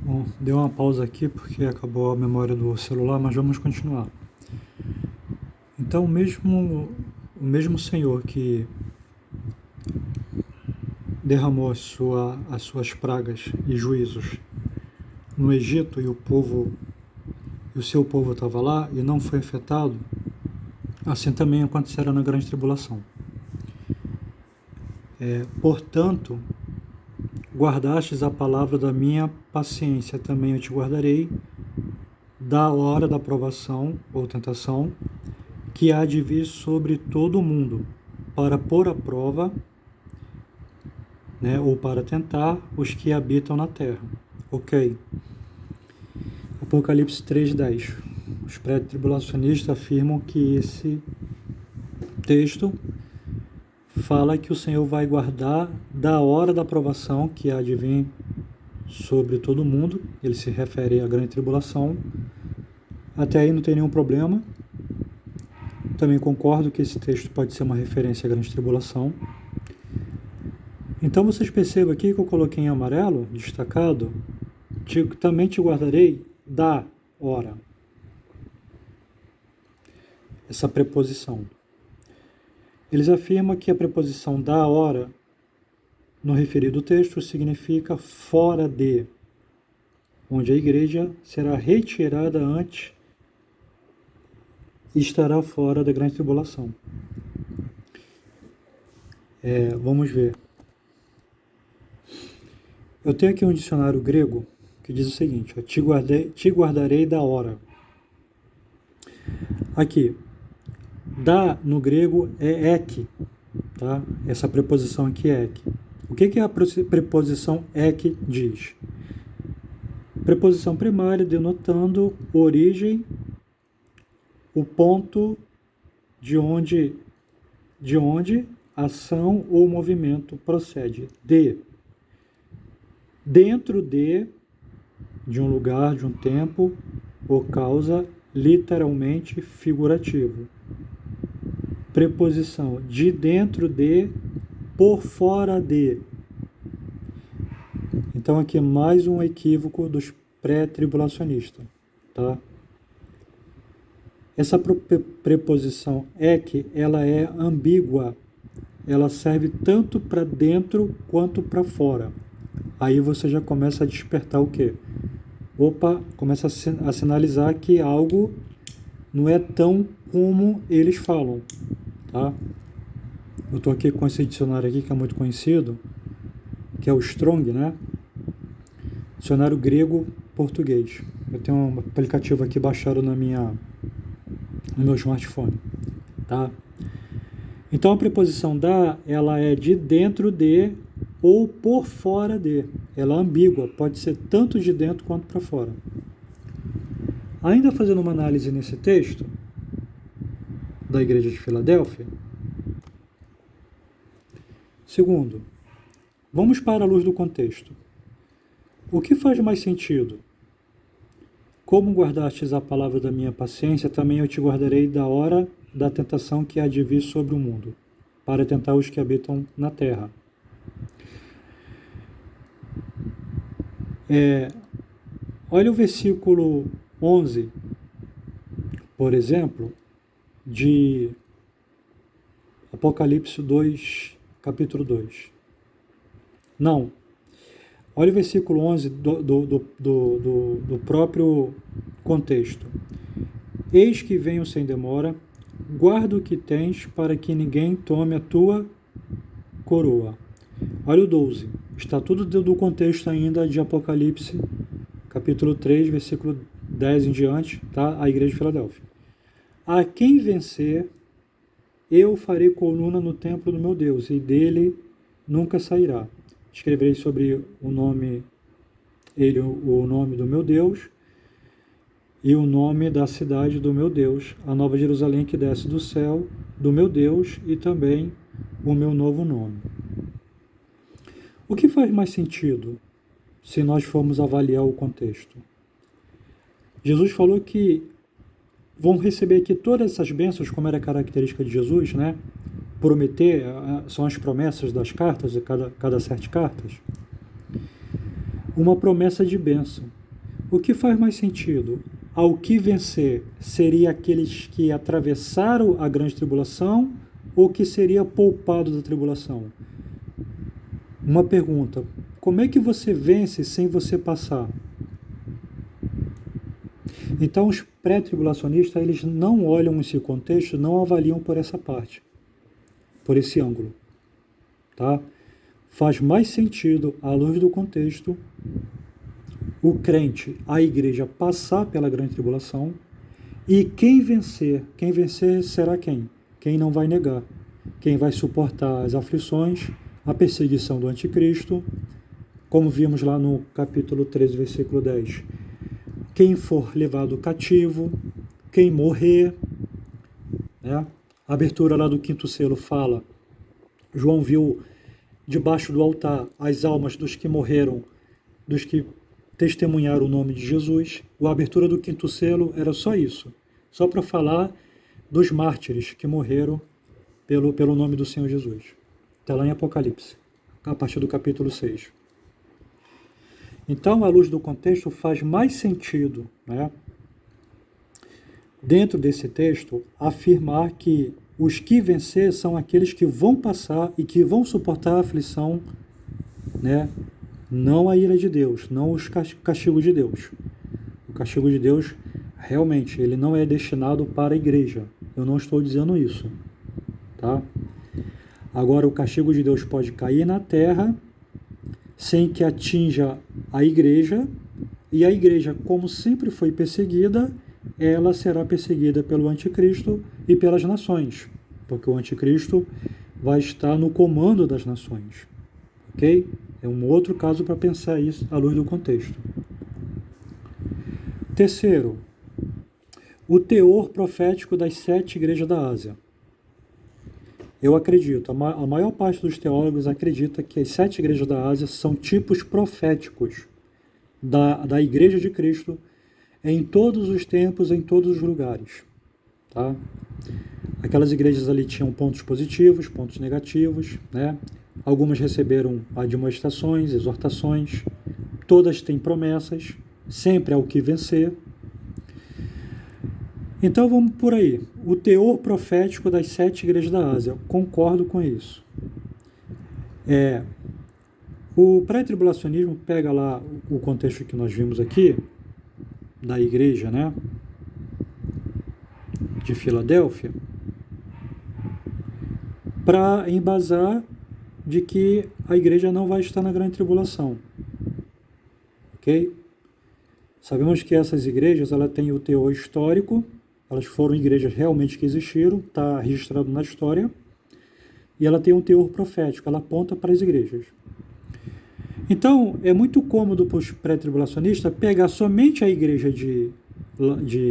Bom, deu uma pausa aqui porque acabou a memória do celular, mas vamos continuar. Então, o mesmo Senhor que derramou as suas pragas e juízos no Egito e o seu povo estava lá e não foi afetado, assim também acontecerá na grande tribulação. Portanto, guardastes a palavra da minha paciência, também eu te guardarei da hora da provação ou tentação que há de vir sobre todo o mundo, para pôr à prova, ou para tentar os que habitam na terra. Ok. Apocalipse 3:10. Os pré-tribulacionistas afirmam que esse texto fala que o Senhor vai guardar da hora da provação que há de vir sobre todo mundo. Ele se refere à grande tribulação. Até aí não tem nenhum problema. Também concordo que esse texto pode ser uma referência à grande tribulação. Então vocês percebam aqui que eu coloquei em amarelo, destacado, também te guardarei da hora. Essa preposição. Eles afirmam que a preposição da hora, no referido texto, significa fora de, onde a igreja será retirada antes e estará fora da grande tribulação. Vamos ver. Eu tenho aqui um dicionário grego que diz o seguinte: te guardarei da hora. Aqui, da no grego é ek, tá? Essa preposição aqui é ek. O que a preposição ek diz? Preposição primária denotando origem, o ponto de onde ação ou movimento procede. Dentro de um lugar, de um tempo, ou causa literalmente figurativo. Preposição de dentro de, por fora de. Então aqui mais um equívoco dos pré-tribulacionistas, tá? Essa preposição ek, ela é ambígua. Ela serve tanto para dentro quanto para fora. Aí você já começa a despertar o quê? Começa a sinalizar que algo não é tão como eles falam, tá? Eu estou aqui com esse dicionário aqui que é muito conhecido, que é o Strong, né? Dicionário grego-português. Eu tenho um aplicativo aqui baixado no meu smartphone, tá? Então a preposição da, ela é de dentro de ou por fora de. Ela é ambígua, pode ser tanto de dentro quanto para fora. Ainda fazendo uma análise nesse texto da Igreja de Filadélfia. Segundo, vamos para a luz do contexto. O que faz mais sentido? Como guardastes a palavra da minha paciência, também eu te guardarei da hora da tentação que há de vir sobre o mundo, para tentar os que habitam na terra. Olha o versículo 11, por exemplo, de Apocalipse 2, capítulo 2. Não. Olha o versículo 11 do próprio contexto. Eis que venho sem demora, guarda o que tens para que ninguém tome a tua coroa. Olha o 12. Está tudo do contexto ainda de Apocalipse, capítulo 3, versículo 10 em diante, tá? A Igreja de Filadélfia. A quem vencer, eu farei coluna no templo do meu Deus, e dele nunca sairá. Escreverei sobre o nome do meu Deus e o nome da cidade do meu Deus, a nova Jerusalém que desce do céu do meu Deus, e também o meu novo nome. O que faz mais sentido se nós formos avaliar o contexto? Jesus falou que vão receber aqui todas essas bênçãos, como era a característica de Jesus, né? Prometer, são as promessas das cartas, de cada 7 cartas. uma promessa de bênção. O que faz mais sentido? Ao que vencer seria aqueles que atravessaram a grande tribulação ou que seria poupado da tribulação? Uma pergunta: como é que você vence sem você passar? Então, os pré-tribulacionistas, eles não olham esse contexto, não avaliam por essa parte, por esse ângulo, tá? Faz mais sentido, à luz do contexto, o crente, a igreja, passar pela grande tribulação, e quem vencer será quem? Quem não vai negar, quem vai suportar as aflições, a perseguição do anticristo, como vimos lá no capítulo 13, versículo 10. Quem for levado cativo, quem morrer, né? A abertura lá do 5º selo fala, João viu debaixo do altar as almas dos que morreram, dos que testemunharam o nome de Jesus. A abertura do 5º selo era só isso, só para falar dos mártires que morreram pelo nome do Senhor Jesus. Está lá em Apocalipse, a partir do capítulo 6. Então, à luz do contexto, faz mais sentido, né, dentro desse texto, afirmar que os que vencer são aqueles que vão passar e que vão suportar a aflição, né, não a ira de Deus, não os castigos de Deus. O castigo de Deus, realmente, ele não é destinado para a igreja. Eu não estou dizendo isso, tá? Agora, o castigo de Deus pode cair na terra sem que atinja a igreja, e a igreja, como sempre foi perseguida, ela será perseguida pelo anticristo e pelas nações, porque o anticristo vai estar no comando das nações, ok? É um outro caso para pensar isso à luz do contexto. Terceiro, o teor profético das 7 igrejas da Ásia. Eu acredito, a maior parte dos teólogos acredita que as 7 igrejas da Ásia são tipos proféticos da Igreja de Cristo em todos os tempos, em todos os lugares. Tá? Aquelas igrejas ali tinham pontos positivos, pontos negativos, né? Algumas receberam admoestações, exortações, todas têm promessas, sempre há o que vencer. Então vamos por aí. O teor profético das 7 igrejas da Ásia. Concordo com isso. O pré-tribulacionismo pega lá o contexto que nós vimos aqui, da igreja, né, de Filadélfia, para embasar de que a igreja não vai estar na grande tribulação. Ok? Sabemos que essas igrejas, ela tem o teor histórico, elas foram igrejas realmente que existiram, está registrado na história, e ela tem um teor profético, ela aponta para as igrejas. Então, é muito cômodo para os pré-tribulacionistas pegar somente a igreja de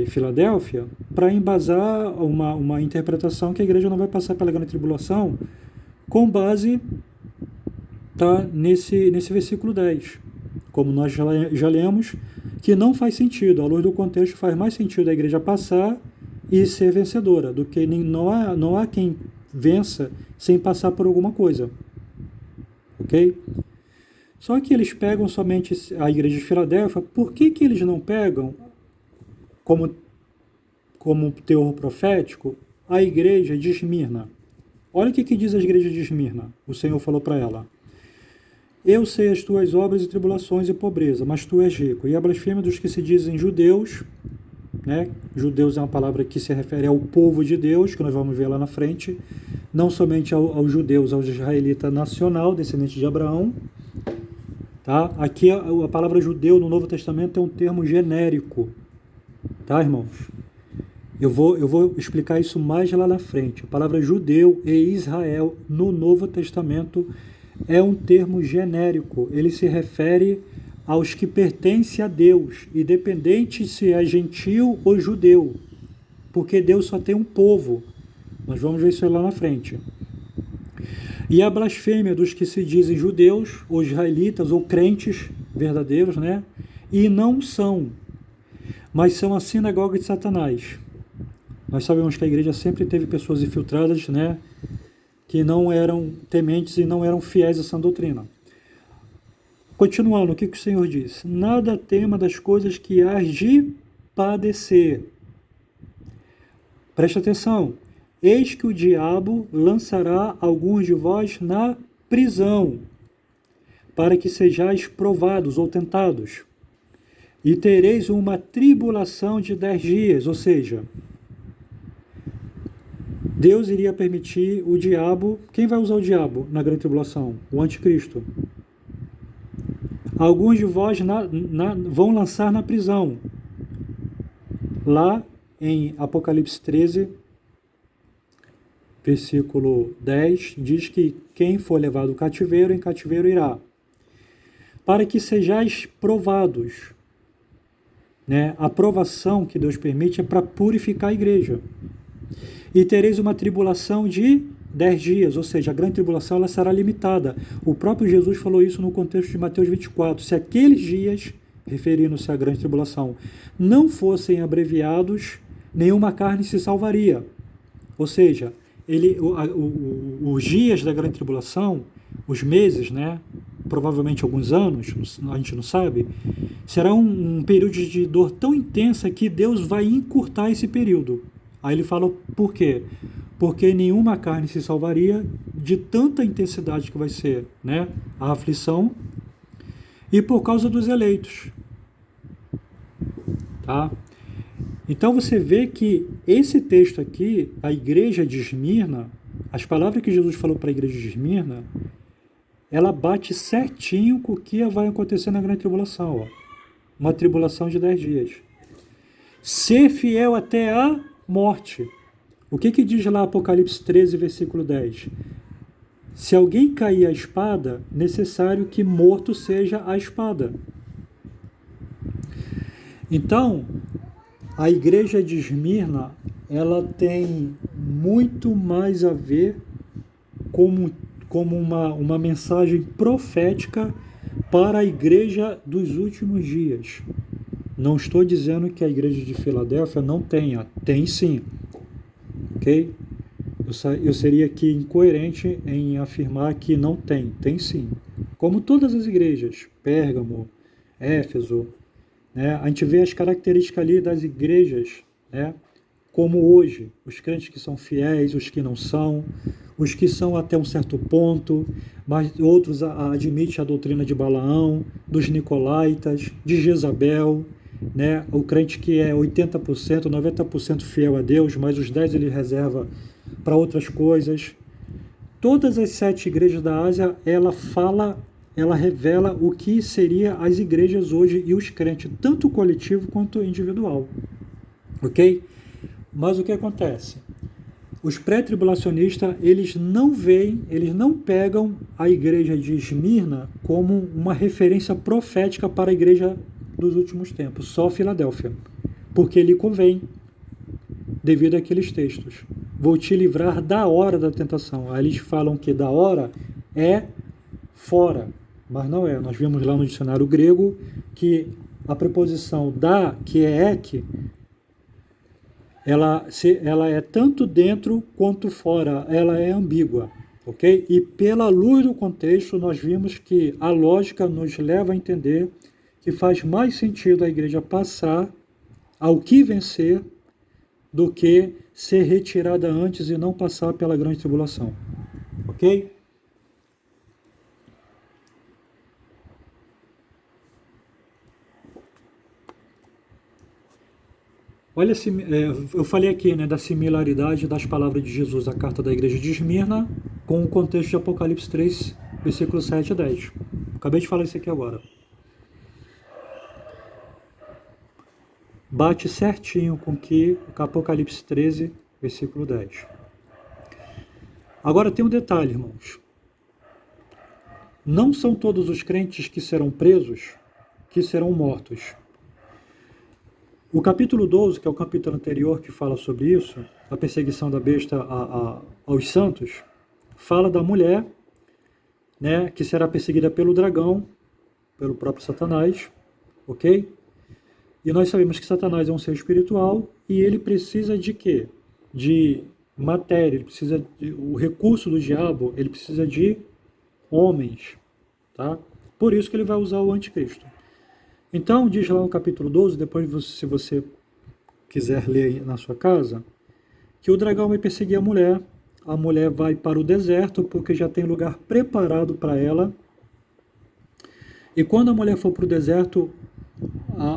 Filadélfia para embasar uma interpretação que a igreja não vai passar pela grande tribulação, com base nesse versículo 10. Como nós já lemos, que não faz sentido, à luz do contexto, faz mais sentido a igreja passar e ser vencedora, do que não há quem vença sem passar por alguma coisa. Ok? Só que eles pegam somente a igreja de Filadélfia. Por que eles não pegam como teor profético a igreja de Esmirna? Olha o que diz a igreja de Esmirna. O Senhor falou para ela: eu sei as tuas obras e tribulações e pobreza, mas tu és rico. E a blasfêmia dos que se dizem judeus, né? Judeus é uma palavra que se refere ao povo de Deus, que nós vamos ver lá na frente, não somente aos judeus, aos israelitas nacional, descendente de Abraão. Tá? Aqui a palavra judeu no Novo Testamento é um termo genérico. Tá, irmãos? Eu vou explicar isso mais lá na frente. A palavra judeu e Israel no Novo Testamento é um termo genérico. Ele se refere aos que pertencem a Deus, independente se é gentil ou judeu, porque Deus só tem um povo. Nós vamos ver isso lá na frente. E a blasfêmia dos que se dizem judeus, ou israelitas, ou crentes verdadeiros, né? E não são, mas são a sinagoga de Satanás. Nós sabemos que a igreja sempre teve pessoas infiltradas, né? Que não eram tementes e não eram fiéis à sã doutrina. Continuando, o que o Senhor disse? Nada tema das coisas que hás de padecer. Preste atenção. Eis que o diabo lançará alguns de vós na prisão, para que sejais provados ou tentados. E tereis uma tribulação de 10 dias, ou seja, Deus iria permitir o diabo. Quem vai usar o diabo na grande tribulação? O anticristo. Alguns de vós vão lançar na prisão. Lá em Apocalipse 13, versículo 10, diz que quem for levado cativeiro, em cativeiro irá. Para que sejais provados. Né? A provação que Deus permite é para purificar a igreja. E tereis uma tribulação de 10 dias, ou seja, a grande tribulação ela será limitada. O próprio Jesus falou isso no contexto de Mateus 24. Se aqueles dias, referindo-se à grande tribulação, não fossem abreviados, nenhuma carne se salvaria. Ou seja, os dias da grande tribulação, os meses, né, provavelmente alguns anos, a gente não sabe, será um período de dor tão intensa que Deus vai encurtar esse período. Aí ele fala por quê? Porque nenhuma carne se salvaria de tanta intensidade que vai ser, né, a aflição, e por causa dos eleitos. Tá? Então você vê que esse texto aqui, a igreja de Esmirna, as palavras que Jesus falou para a igreja de Esmirna, ela bate certinho com o que vai acontecer na grande tribulação. Ó. Uma tribulação de 10 dias. Ser fiel até a morte. O que diz lá Apocalipse 13, versículo 10? Se alguém cair a espada, necessário que morto seja a espada. Então, a igreja de Esmirna, ela tem muito mais a ver como uma mensagem profética para a igreja dos últimos dias. Não estou dizendo que a igreja de Filadélfia não tenha. Tem sim. Ok? Eu seria aqui incoerente em afirmar que não tem. Tem sim. Como todas as igrejas. Pérgamo, Éfeso. Né? A gente vê as características ali das igrejas, né? Como hoje. Os crentes que são fiéis, os que não são. Os que são até um certo ponto. Mas outros admitem a doutrina de Balaão, dos Nicolaítas, de Jezabel. Né? O crente que é 80%, 90% fiel a Deus, mas os 10% ele reserva para outras coisas. Todas as 7 igrejas da Ásia, ela revela o que seria as igrejas hoje e os crentes, tanto coletivo quanto individual. Ok? Mas o que acontece? Os pré-tribulacionistas, eles não pegam a igreja de Esmirna como uma referência profética para a igreja dos últimos tempos, só Filadélfia, porque lhe convém, devido àqueles textos. Vou te livrar da hora da tentação. Aí eles falam que da hora é fora, mas não é. Nós vimos lá no dicionário grego que a preposição da, que é ek, ela é tanto dentro quanto fora, ela é ambígua. Ok? E pela luz do contexto, nós vimos que a lógica nos leva a entender que faz mais sentido a igreja passar ao que vencer do que ser retirada antes e não passar pela grande tribulação. Ok? Olha, eu falei aqui, né, da similaridade das palavras de Jesus, a carta da igreja de Esmirna, com o contexto de Apocalipse 3, versículos 7 a 10. Acabei de falar isso aqui agora. Bate certinho com o Apocalipse 13, versículo 10. Agora tem um detalhe, irmãos. Não são todos os crentes que serão presos que serão mortos. O capítulo 12, que é o capítulo anterior que fala sobre isso, a perseguição da besta aos santos, fala da mulher, né, que será perseguida pelo dragão, pelo próprio Satanás, ok? E nós sabemos que Satanás é um ser espiritual e ele precisa de quê? De matéria, ele precisa o recurso do diabo, ele precisa de homens, tá? Por isso que ele vai usar o anticristo. Então, diz lá no capítulo 12, depois se você quiser ler na sua casa, que o dragão vai perseguir a mulher vai para o deserto, porque já tem lugar preparado para ela, e quando a mulher for para o deserto,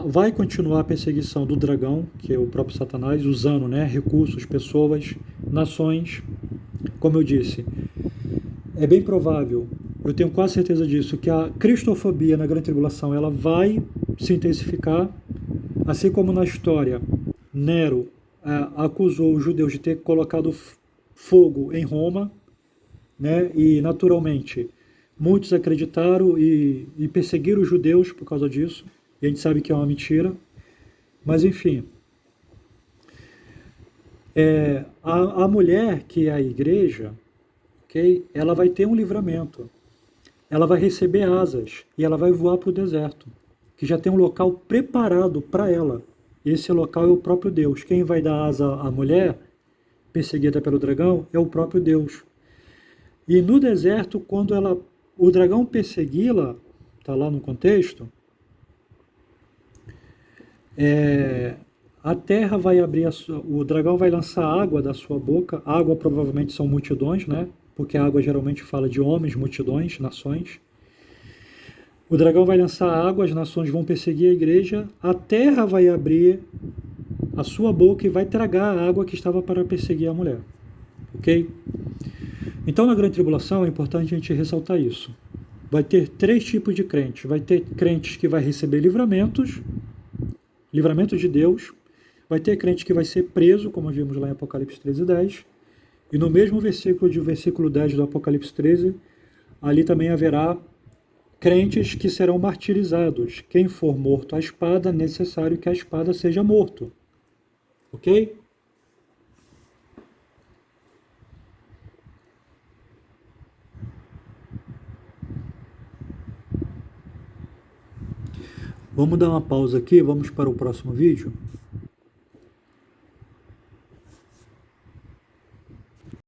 vai continuar a perseguição do dragão, que é o próprio Satanás, usando, né, recursos, pessoas, nações. Como eu disse, é bem provável, eu tenho quase certeza disso, que a cristofobia na grande tribulação ela vai se intensificar, assim como na história Nero acusou os judeus de ter colocado fogo em Roma, né? E naturalmente muitos acreditaram e perseguiram os judeus por causa disso. E a gente sabe que é uma mentira, mas enfim, a mulher que é a igreja, ok? Ela vai ter um livramento, ela vai receber asas e ela vai voar para o deserto, que já tem um local preparado para ela. Esse local é o próprio Deus. Quem vai dar asa à mulher perseguida pelo dragão é o próprio Deus. E no deserto, quando o dragão persegui-la, está lá no contexto, a terra vai abrir, o dragão vai lançar água da sua boca. Água provavelmente são multidões, né? Porque a água geralmente fala de homens, multidões, nações. O dragão vai lançar água, as nações vão perseguir a igreja, a terra vai abrir a sua boca e vai tragar a água que estava para perseguir a mulher. Ok? Então, na grande tribulação, é importante a gente ressaltar isso. Vai ter 3 tipos de crentes. Vai ter crentes que vai receber livramentos, livramento de Deus. Vai ter crente que vai ser preso, como vimos lá em Apocalipse 13:10. E no mesmo versículo 10 do Apocalipse 13, ali também haverá crentes que serão martirizados. Quem for morto à espada, é necessário que a espada seja morto. Ok? Vamos dar uma pausa aqui, vamos para o próximo vídeo.